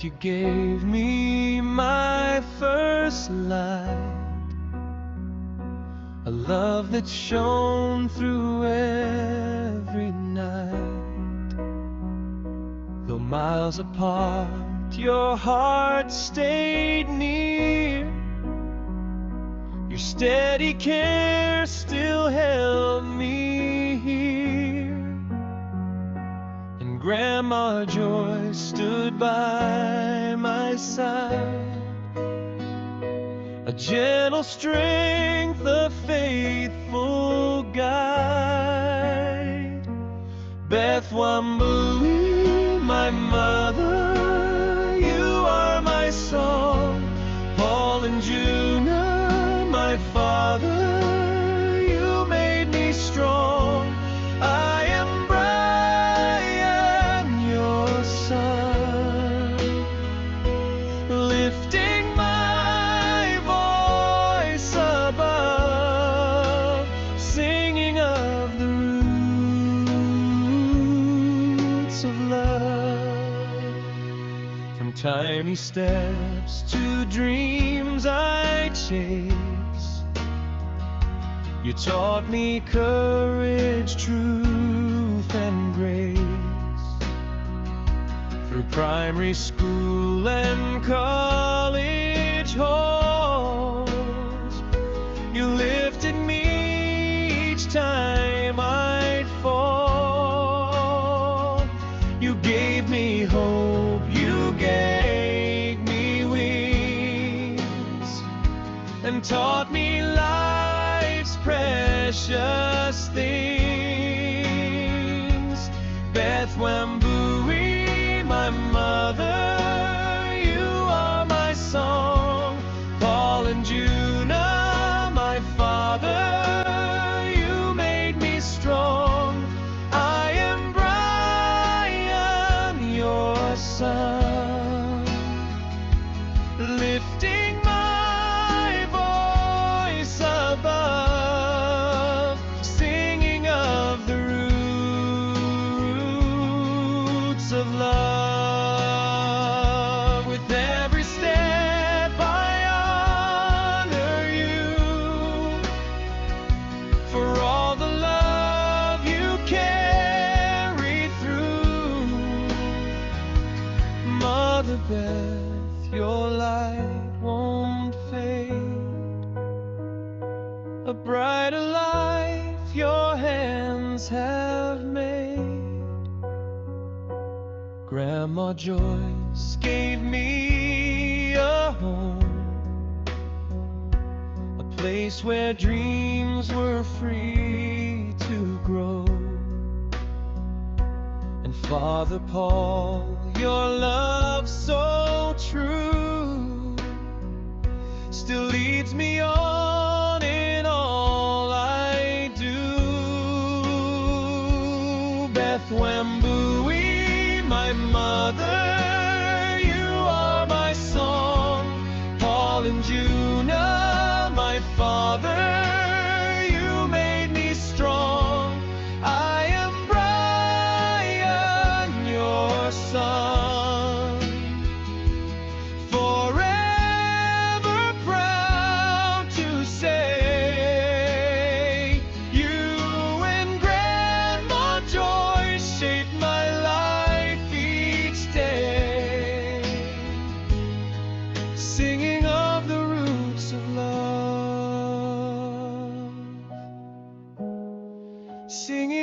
you gave me my first light, a love that shone through every night. Though miles apart, your heart stayed near. Your steady care still held me here. And Grandma Joy stood by my side, a gentle strength, a faithful guide. Beth Wambui, my mother, you are my song. Paul and Juna, my father, you made me strong. I am Brian, your son, lifting my voice above, singing of the roots of love. From tiny steps to dreams I chase, you taught me courage, truth, and grace. Through primary school and college halls, you lifted me each time I'd fall. You gave me hope, you gave me wings, and taught me life's precious things. Beth Wambui, my mother, you are my song. Paul and Juna, my father, you made me strong. I am Brian, your son, lifting my voice above, singing of the roots of love. With every step I honor you for all the love you carry through. Mother Beth, your light won't fade, a brighter life your hands have made. Grandma Joyce gave me a home, a place where dreams were free to grow. And Father Paul, your love so true, still leads me on in all I do. Beth Wambui, my mother, you are my song. Paul and Juna, my father, you made me strong. I am Brian, your son, forever proud to say you and Grandma Joy shaped my life each day, singing of the roots of love, singing